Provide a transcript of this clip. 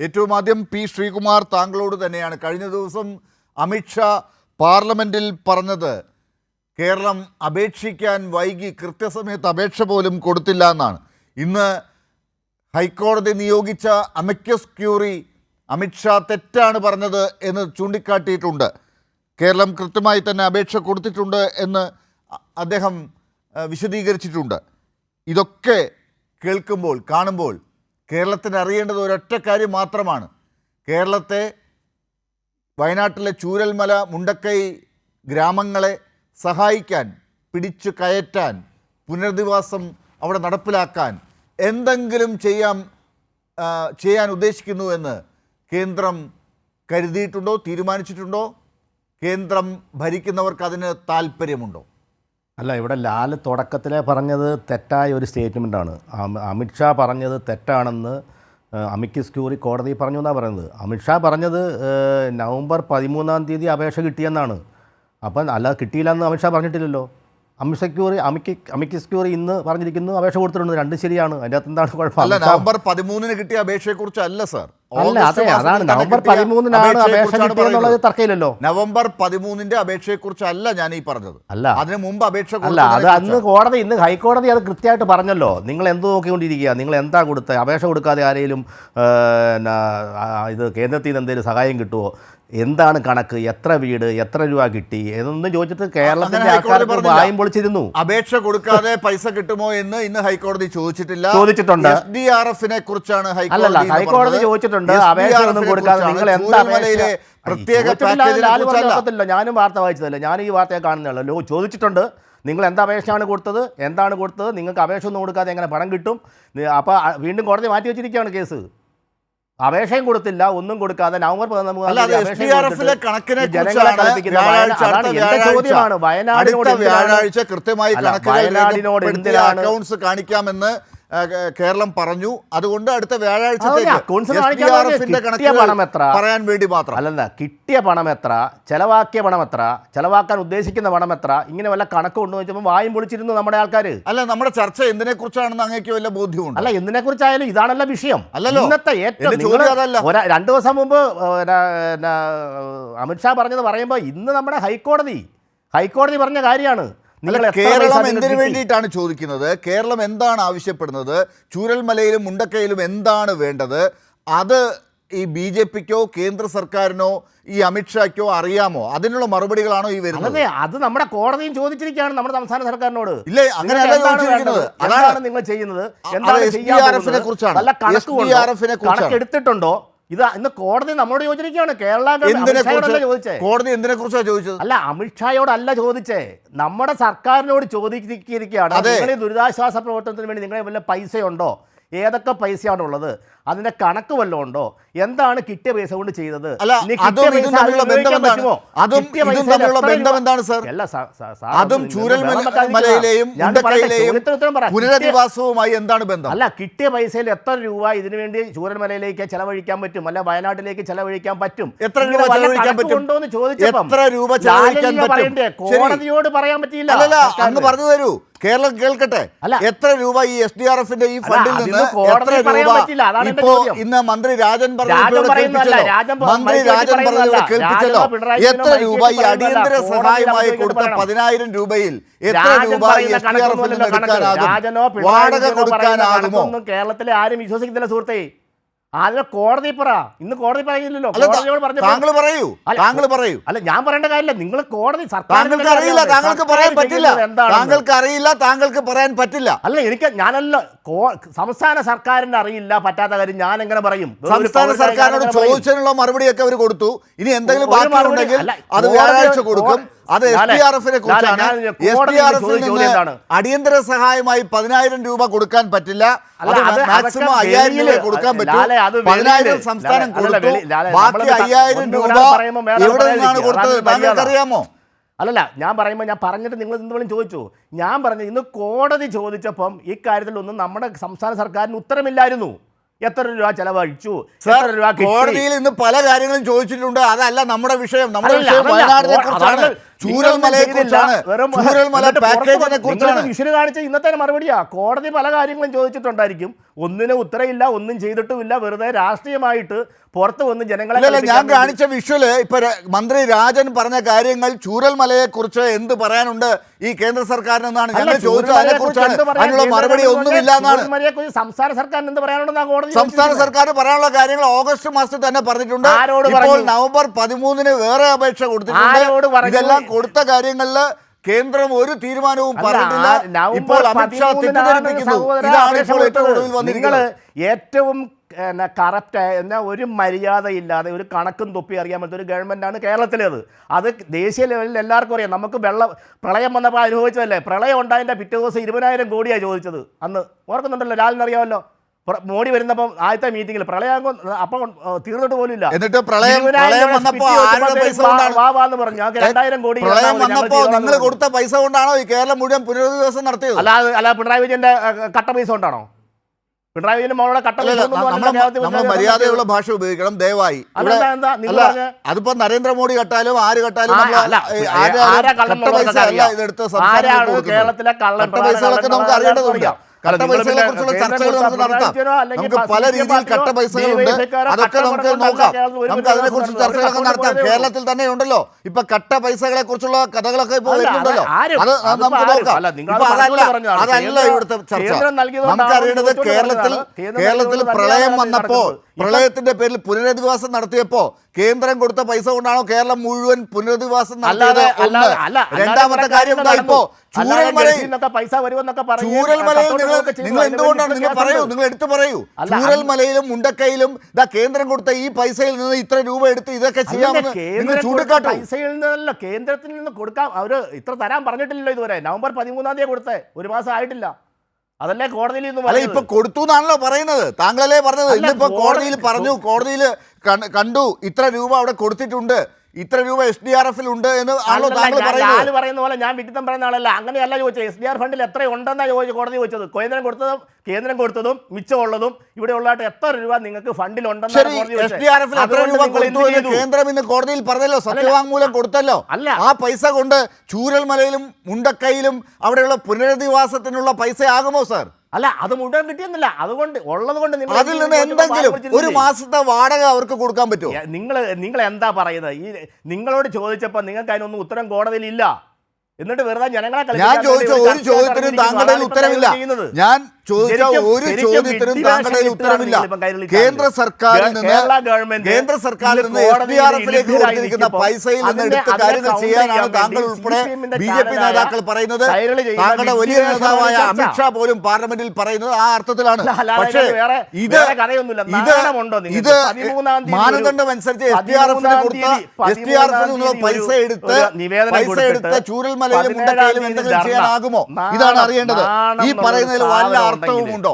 ഏറ്റവും ആദ്യം പി ശ്രീകുമാർ താങ്കളോട് തന്നെയാണ്. കഴിഞ്ഞ ദിവസം അമിത്ഷാ പാർലമെൻറ്റിൽ പറഞ്ഞത് കേരളം അപേക്ഷിക്കാൻ വൈകി, കൃത്യസമയത്ത് അപേക്ഷ പോലും കൊടുത്തില്ല എന്നാണ്. ഇന്ന് ഹൈക്കോടതി നിയോഗിച്ച അമിക്കസ് ക്യൂറി അമിത്ഷാ തെറ്റാണ് പറഞ്ഞത് എന്ന് ചൂണ്ടിക്കാട്ടിയിട്ടുണ്ട്. കേരളം കൃത്യമായി തന്നെ അപേക്ഷ കൊടുത്തിട്ടുണ്ട് എന്ന് അദ്ദേഹം വിശദീകരിച്ചിട്ടുണ്ട്. ഇതൊക്കെ കേൾക്കുമ്പോൾ, കാണുമ്പോൾ കേരളത്തിന് അറിയേണ്ടത് ഒരൊറ്റ കാര്യം മാത്രമാണ്. കേരളത്തെ, വയനാട്ടിലെ ചൂരൽമല, മുണ്ടക്കൈ ഗ്രാമങ്ങളെ സഹായിക്കാൻ, പിടിച്ചു കയറ്റാൻ, പുനരധിവാസം അവിടെ നടപ്പിലാക്കാൻ എന്തെങ്കിലും ചെയ്യാൻ ഉദ്ദേശിക്കുന്നു എന്ന് കേന്ദ്രം കരുതിയിട്ടുണ്ടോ, തീരുമാനിച്ചിട്ടുണ്ടോ? കേന്ദ്രം ഭരിക്കുന്നവർക്ക് അതിന് താല്പര്യമുണ്ടോ? അല്ല, ഇവിടെ ലാൽ തുടക്കത്തിലെ പറഞ്ഞത് തെറ്റായ ഒരു സ്റ്റേറ്റ്മെൻറ്റാണ്. അമിത്ഷാ പറഞ്ഞത് തെറ്റാണെന്ന് അമിക്കസ് ക്യൂറി കോടതി പറഞ്ഞു എന്നാണ് പറയുന്നത്. അമിത്ഷാ പറഞ്ഞത് നവംബർ 13 അപേക്ഷ കിട്ടിയെന്നാണ്. അപ്പം അല്ലാതെ കിട്ടിയില്ലെന്ന് അമിത്ഷാ പറഞ്ഞിട്ടില്ലല്ലോ. അമിക്കസ് ക്യൂറി ഇന്ന് പറഞ്ഞിരിക്കുന്നു അപേക്ഷ കൊടുത്തിട്ടുണ്ട്. രണ്ടും ശരിയാണ്. അതിൻ്റെ അകത്ത് എന്താണ് കുഴപ്പം? അല്ല, നവംബർ 13 കിട്ടിയ അപേക്ഷയെക്കുറിച്ച് അല്ല സാർ. അല്ല, അതെ, അതാണ് നവംബർ 13 അപേക്ഷ കിട്ടിയെന്നുള്ളത് തർക്കമില്ലല്ലോ. നവംബർ 13 അപേക്ഷയെക്കുറിച്ച് അല്ല ഞാൻ ഈ പറഞ്ഞത്. അല്ല, അതിന് മുമ്പ് അപേക്ഷ അല്ല, അത് അന്ന് കോടതി, ഇന്ന് ഹൈക്കോടതി അത് കൃത്യമായിട്ട് പറഞ്ഞല്ലോ. നിങ്ങൾ എന്ത് നോക്കിക്കൊണ്ടിരിക്കുക, നിങ്ങൾ എന്താ കൊടുത്തത്? അപേക്ഷ കൊടുക്കാതെ ആരെങ്കിലും ഇത് കേന്ദ്രത്തിൽ നിന്ന് എന്തെങ്കിലും സഹായം കിട്ടുമോ? എന്താണ് കണക്ക്, എത്ര വീട്, എത്ര രൂപ കിട്ടി എന്നൊന്നും ചോദിച്ചിട്ട് കേരളത്തിന്റെ ആൾക്കാർക്ക് വായും പൊളിച്ചിരുന്നു. അപേക്ഷ കൊടുക്കാതെ പൈസ കിട്ടുമോ എന്ന് ഇന്ന് ഹൈക്കോടതി ചോദിച്ചിട്ടുണ്ട്. SDRF-നെ കുറിച്ചാണ് ഹൈക്കോടതി ചോദിച്ചിട്ടുണ്ട്. അപേക്ഷ ഒന്നും കൊടുക്കാതെ നിങ്ങൾ എന്താ പ്രത്യേക ഞാനും വാർത്ത വായിച്ചതല്ല, ഞാൻ ഈ വാർത്തയെ കാണുന്നല്ലോ. ചോദിച്ചിട്ടുണ്ട്, നിങ്ങൾ എന്താ അപേക്ഷയാണ് കൊടുത്തത്, എന്താണ് കൊടുത്തത്, നിങ്ങൾക്ക് അപേക്ഷ ഒന്നും കൊടുക്കാതെ എങ്ങനെ പണം കിട്ടും? അപ്പോൾ വീണ്ടും കോടതി മാറ്റി വെച്ചിരിക്കുകയാണ് കേസ്. അപേക്ഷയും കൊടുത്തില്ല, ഒന്നും കൊടുക്കാതെ നവംബർ 13 ചോദ്യമാണ്. വയനാടിനോട് എന്തിനാണ് അക്കൗണ്ട്സ് കാണിക്കാമെന്ന് കേരളം പറഞ്ഞു. അതുകൊണ്ട് അടുത്ത വ്യാഴാഴ്ച പറയാൻ വേണ്ടി മാത്രം. അല്ലല്ല, കിട്ടിയ പണം എത്ര, ചെലവാക്കിയ പണം എത്ര, ചെലവാക്കാൻ ഉദ്ദേശിക്കുന്ന പണം എത്ര, ഇങ്ങനെ വല്ല കണക്ക് കൊണ്ടു വെച്ചപ്പോൾ വായും പൊളിച്ചിരുന്നു നമ്മുടെ ആൾക്കാർ. അല്ല, നമ്മുടെ ചർച്ച എന്തിനെ കുറിച്ചാണെന്ന് അങ്ങേക്ക് വല്ല ബോധ്യമുണ്ട്? അല്ല, എന്തിനെ കുറിച്ചായാലും ഇതാണല്ല വിഷയം. അല്ലല്ലോ, ഇന്നത്തെ ഏറ്റവും 2 ദിവസം മുമ്പ് അമിത്ഷാ പറഞ്ഞത് പറയുമ്പോൾ ഇന്ന് നമ്മുടെ ഹൈക്കോടതി പറഞ്ഞ കാര്യമാണ്. കേരളം എന്തിനു വേണ്ടിയിട്ടാണ് ചോദിക്കുന്നത്? കേരളം എന്താണ് ആവശ്യപ്പെടുന്നത്? ചൂരൽമലയിലും മുണ്ടക്കയിലും എന്താണ് വേണ്ടത്? അത് ഈ BJPക്കോ കേന്ദ്ര സർക്കാരിനോ ഈ അമിത്ഷാക്കോ അറിയാമോ? അതിനുള്ള മറുപടികളാണോ ഈ വരുന്നത്? അത് നമ്മുടെ കോടതിയും ചോദിച്ചിരിക്കുകയാണ് നമ്മുടെ സംസ്ഥാന സർക്കാരിനോട്. ഇല്ലേ, അങ്ങനെയല്ല ചോദിച്ചിരിക്കുന്നത്. അതാണ് നിങ്ങൾ ചെയ്യുന്നത്, എന്താണ് കുറിച്ചാണ് കണക്കെടുത്തിട്ടുണ്ടോ? ഇത് ഇന്ന് കോടതി നമ്മളോട് ചോദിച്ചിരിക്കുകയാണ്. കോടതി എന്തിനെ കുറിച്ചാണ് ചോദിച്ചത്? അല്ല, അമിത്ഷായോടല്ല ചോദിച്ചേ, നമ്മുടെ സർക്കാരിനോട് ചോദിച്ചിരിക്കുകയാണ്. നിങ്ങൾ ദുരിതാശ്വാസ പ്രവർത്തനത്തിന് വേണ്ടി നിങ്ങളെ വല്ല പൈസയുണ്ടോ, ഏതൊക്കെ പൈസയാണുള്ളത്, അതിന്റെ കണക്ക് വല്ലതും ഉണ്ടോ, എന്താണ് കിട്ടിയ പൈസ കൊണ്ട് ചെയ്തത്? അതും ചൂരൽമലയിലെയും പുനരധിവാസവുമായി എന്താണ് ബന്ധം? അല്ല, കിട്ടിയ പൈസയിൽ എത്ര രൂപ ഇതിനു വേണ്ടി ചൂരൽമലയിലേക്ക് ചെലവഴിക്കാൻ പറ്റും, അല്ല വയനാട്ടിലേക്ക് ചെലവഴിക്കാൻ പറ്റും, എത്ര രൂപ ചെലവഴിക്കാൻ പറ്റും? കോടതിയോട് പറയാൻ പറ്റിയില്ല. അല്ല, അങ്ങ് പറഞ്ഞു തരൂ, കേരളം കേൾക്കട്ടെ. എത്ര രൂപ ഈ SDRF-ന്റെ ഈ ഫണ്ടിൽ നിന്ന് എത്ര രൂപ ഇപ്പോ ഇന്ന് മന്ത്രി രാജൻ കേൾപ്പിച്ചല്ലോ? എത്ര രൂപ ഈ അടിയന്തര സഹായമായി കൊടുത്ത 10,000 രൂപയിൽ എത്ര രൂപ SDRF-ൽ നിന്ന് എടുക്കാനാകും? വാടക കൊടുക്കാനാകുമോ? കേരളത്തിലെ ആരും വിശ്വസിക്കുന്നില്ല സുഹൃത്തേ. അതിന് കോടതി ഇന്ന് കോടതി പറയുന്നില്ലല്ലോ. താങ്കൾ പറയൂ. അല്ല, ഞാൻ പറയേണ്ട കാര്യമില്ല. നിങ്ങൾ കോടതി, താങ്കൾക്ക് അറിയില്ല, താങ്കൾക്ക് പറയാൻ പറ്റില്ല. താങ്കൾക്ക് അറിയില്ല, താങ്കൾക്ക് പറയാൻ പറ്റില്ല. അല്ല, ഞാനല്ല, സംസ്ഥാന സർക്കാരിന് അറിയില്ല, പറ്റാത്ത കാര്യം ഞാൻ എങ്ങനെ പറയും? സംസ്ഥാന സർക്കാരിനോട് ചോദിച്ചതിനുള്ള മറുപടിയൊക്കെ അവർ കൊടുത്തു. ഇനി എന്തെങ്കിലും ബാക്കിയുണ്ടെങ്കിൽ അത് വ്യാഴാഴ്ച കൊടുക്കും. അത് SDRF-നെ കുറിച്ചാണ്. SDRF-ൽ നിന്ന് അടിയന്തര സഹായമായി 10,000 രൂപ കൊടുക്കാൻ പറ്റില്ല. മാക്സിമം 5,000 രൂപ കൊടുക്കാൻ പറ്റും. 10,000 സംസ്ഥാനം കൊടുത്തു. ബാക്കി 5,000 രൂപ എവിടെ നിന്നാണ് കൊടുത്തത് താങ്കൾക്കറിയാമോ? അല്ലല്ല, ഞാൻ പറയുമ്പോൾ ഞാൻ പറഞ്ഞിട്ട് നിങ്ങൾ എന്തെങ്കിലും ചോദിച്ചു. ഞാൻ പറഞ്ഞു, ഇന്ന് കോടതി ചോദിച്ചപ്പം ഇക്കാര്യത്തിലൊന്നും നമ്മുടെ സംസ്ഥാന സർക്കാരിന് ഉത്തരമില്ലായിരുന്നു. എത്ര രൂപ ചെലവഴിച്ചു, എത്ര രൂപ കോടതിയിൽ ഇന്ന് പല കാര്യങ്ങളും ചോദിച്ചിട്ടുണ്ട്. അതല്ല നമ്മുടെ വിഷയം. നമ്മുടെ വിഷയം വയനാടിനെ കുറിച്ചാണ്. ചൂരൽമലയെ കുറിച്ചാണ്, ചൂരൽമല പാക്കേജിനെ കുറിച്ചാണ്. വിഷു കാണിച്ച ഇന്നത്തെ മറുപടിയാ. കോടതി പല കാര്യങ്ങളും ചോദിച്ചിട്ടുണ്ടായിരിക്കും, ഒന്നിനും ഉത്തരവില്ല, ഒന്നും ചെയ്തിട്ടുമില്ല, വെറുതെ രാഷ്ട്രീയമായിട്ട് പുറത്ത് വന്ന് ജനങ്ങളെ. ഞാൻ കാണിച്ച വിഷ്വല് ഇപ്പൊ മന്ത്രി രാജൻ പറഞ്ഞ കാര്യങ്ങൾ ചൂരൽമലയെ കുറിച്ച് എന്ത് പറയാനുണ്ട് ഈ കേന്ദ്ര സർക്കാരിനെന്നാണ് ഞങ്ങൾ ചോദിച്ചത്. അതിനെ കുറിച്ചാണ്, അതിനുള്ള മറുപടി ഒന്നുമില്ല എന്നാണ്. സംസ്ഥാന സർക്കാരിന് എന്ത് പറയാനുണ്ടെന്നാണ് കോടതി. സംസ്ഥാന സർക്കാർ പറയാനുള്ള കാര്യങ്ങൾ ഓഗസ്റ്റ് മാസത്തിൽ തന്നെ പറഞ്ഞിട്ടുണ്ട്. ഇപ്പോൾ നവംബർ 13 വേറെ അപേക്ഷ കൊടുത്തിട്ടുണ്ട്. ഇതെല്ലാം കൊടുത്ത കാര്യങ്ങളിൽ കേന്ദ്രം ഒരു തീരുമാനവും പറഞ്ഞിട്ടില്ല. ഇപ്പോൾ അമിത്ഷാ തെറ്റിദ്ധരിപ്പിക്കുന്നു. ഇതാണ് ഇപ്പോൾ ഏറ്റവും ഒടുവിൽ വന്നിരിക്കുന്നത്. ഏറ്റവും കറപ്റ്റ് എന്നാൽ ഒരു മര്യാദയില്ലാതെ ഒരു കണക്കും തൊപ്പി അറിയാൻ പറ്റുന്ന ഒരു ഗവൺമെൻറ്റാണ് കേരളത്തിലേത്. അത് ദേശീയ ലെവലിൽ എല്ലാവർക്കും അറിയാം. നമുക്ക് പ്രളയം വന്നപ്പോൾ അനുഭവിച്ചതല്ലേ. പ്രളയം ഉണ്ടായതിൻ്റെ പിറ്റേ ദിവസം 20,000 കോടിയാണ് ചോദിച്ചത്. അന്ന് ഓർക്കുന്നുണ്ടല്ലോ, ലാലിനറിയാമല്ലോ. മോഡി വരുന്നപ്പം ആദ്യത്തെ മീറ്റിംഗിൽ പ്രളയം അപ്പം തീർന്നിട്ട് പോലും ഇല്ല. എന്നിട്ട് പ്രളയം വന്നപ്പോൾ പറഞ്ഞു ഞങ്ങൾക്ക് 2,000 കോടി നിങ്ങൾ കൊടുത്ത പൈസ കൊണ്ടാണോ ഈ കേരളം മുഴുവൻ പുനരധിവാസം നടത്തിയത്? അല്ല പിണറായി വിജയന്റെ കട്ട പൈസ കൊണ്ടാണോ? പിണറായി വിജയന്റെ മോളുടെ കട്ട പൈസ. നമ്മൾ മര്യാദയുള്ള ഭാഷ ഉപയോഗിക്കണം ദയവായി. അതിപ്പോ നരേന്ദ്രമോദി കട്ടാലും ആര് കട്ടാലും കേരളത്തിലെ കള്ള പൈസകളൊക്കെ നമുക്ക് അറിയേണ്ടതുണ്ട്. കട്ട പൈസകളെ കുറിച്ചുള്ള ചർച്ചകൾ നമുക്ക് നടത്താം. നമുക്ക് പല രീതിയിൽ കട്ട പൈസകളുണ്ട്, അതൊക്കെ നമുക്ക് നോക്കാം. നമുക്ക് അതിനെ കുറിച്ച് ചർച്ചകളൊക്കെ നടത്താം. കേരളത്തിൽ തന്നെ ഉണ്ടല്ലോ ഇപ്പൊ കട്ട പൈസകളെ കുറിച്ചുള്ള കഥകളൊക്കെ ഇപ്പോൾ വരുന്നുണ്ടല്ലോ. അത് നമുക്ക് നോക്കാം. ഇപ്പൊ അതല്ല ഇവിടുത്തെ ചർച്ച. നമുക്കറിയേണ്ടത് കേരളത്തിൽ പ്രളയം വന്നപ്പോ, പ്രളയത്തിന്റെ പേരിൽ പുനരധിവാസം നടത്തിയപ്പോ കേന്ദ്രം കൊടുത്ത പൈസ കൊണ്ടാണോ കേരളം മുഴുവൻ പുനരധിവാസം നടത്തിയത്? രണ്ടാമത്തെ കാര്യം ഇപ്പോ ചൂരൽമലയിൽ നിങ്ങൾ എന്തുകൊണ്ടാണ് നിങ്ങൾ എടുത്തു പറയൂ. ചൂരൽമലയിലും മുണ്ടക്കയിലും കേന്ദ്രം കൊടുത്ത ഈ പൈസയിൽ നിന്ന് ഇത്ര രൂപ എടുത്ത് ഇതൊക്കെ ചെയ്യാമെന്ന് നിങ്ങൾ ചൂണ്ടിക്കാട്ടു. പൈസയിൽ നിന്നല്ല, കേന്ദ്രത്തിൽ നിന്ന് കൊടുക്കാം. അവര് ഇത്ര തരാൻ പറഞ്ഞിട്ടില്ലല്ലോ ഇതുവരെ. നവംബർ 13 കൊടുത്തേ, ഒരു മാസം ആയിട്ടില്ല. അതല്ലേ കോടതിയിൽ അല്ല ഇപ്പൊ കൊടുത്തു എന്നാണല്ലോ പറയുന്നത്. താങ്കളല്ലേ പറഞ്ഞത്. ഇന്നിപ്പോ കോടതിയിൽ പറഞ്ഞു, കോടതിയിൽ കണ്ടു ഇത്ര രൂപ അവിടെ കൊടുത്തിട്ടുണ്ട്, ഇത്ര രൂപ SDRF ഉണ്ട് എന്ന് ആണല്ലോ താങ്കൾ പറയുന്നത്. പറയുന്ന പോലെ ഞാൻ വിഡിത്തം പറയുന്ന ആളല്ല. അങ്ങനെയല്ല ചോദിച്ചത്. SDR ഫണ്ടിൽ എത്ര ഉണ്ടെന്നാണ് കോടതി ചോദിച്ചത്. കേന്ദ്രം കൊടുത്തതും മിച്ചമുള്ളതും ഇവിടെ ഉള്ളതായിട്ട് എത്ര രൂപ നിങ്ങൾക്ക് ഫണ്ടിൽ ഉണ്ടെന്നാണ് കേന്ദ്രം ഇന്ന് കോടതിയിൽ പറഞ്ഞല്ലോ, സത്യവാങ്മൂലം കൊടുത്തല്ലോ. ആ പൈസ കൊണ്ട് ചൂരൽമലയിലും മുണ്ടക്കയിലും അവിടെയുള്ള പുനരധിവാസത്തിനുള്ള പൈസ ആകുമോ സാർ? അല്ല, അത് മുഴുവൻ കിട്ടിയെന്നില്ല. അതുകൊണ്ട് ഉള്ളത് കൊണ്ട് അതിൽ നിന്ന് എന്തെങ്കിലും ഒരു മാസത്തെ വാടക അവർക്ക് കൊടുക്കാൻ പറ്റുമോ? നിങ്ങൾ എന്താ പറയുന്നത്? ഈ നിങ്ങളോട് ചോദിച്ചപ്പോൾ നിങ്ങൾക്ക് അതിനൊന്നും ഉത്തരം കോടതിയിൽ ഇല്ല. എന്നിട്ട് വെറുതെ ജനങ്ങളെ ഞാൻ ചോദിച്ച ഒരു ചോദ്യത്തിനും താങ്കളുടെ ഉത്തരവില്ല. ഞാൻ ചോദിച്ച ഒരു ചോദ്യത്തിനും താങ്കളുടെ ഉത്തരവില്ല. കേന്ദ്ര സർക്കാരിൽ നിന്ന് SDRF-ലേക്ക് കൊടുത്തിരിക്കുന്ന പൈസയിൽ നിന്ന് എടുത്ത കാര്യങ്ങൾ ചെയ്യാനാണ് താങ്കൾ ഉൾപ്പെടെ BJP നേതാക്കൾ പറയുന്നത്. താങ്കളുടെ വലിയ നേതാവായ അമിത്ഷാ പോലും പാർലമെന്റിൽ പറയുന്നത് ആ അർത്ഥത്തിലാണ്. പക്ഷേ ഇത് മാനദണ്ഡം അനുസരിച്ച് SDRF-ന് നിന്നുള്ള പൈസ എടുത്ത് ചൂരൽമലയിലും മുണ്ടക്കയിലും എന്തെങ്കിലും ചെയ്യാനാകുമോ? ഇതാണ് അറിയേണ്ടത്. ഈ പറയുന്നതിൽ വല്ല അർത്ഥവുമുണ്ടോ?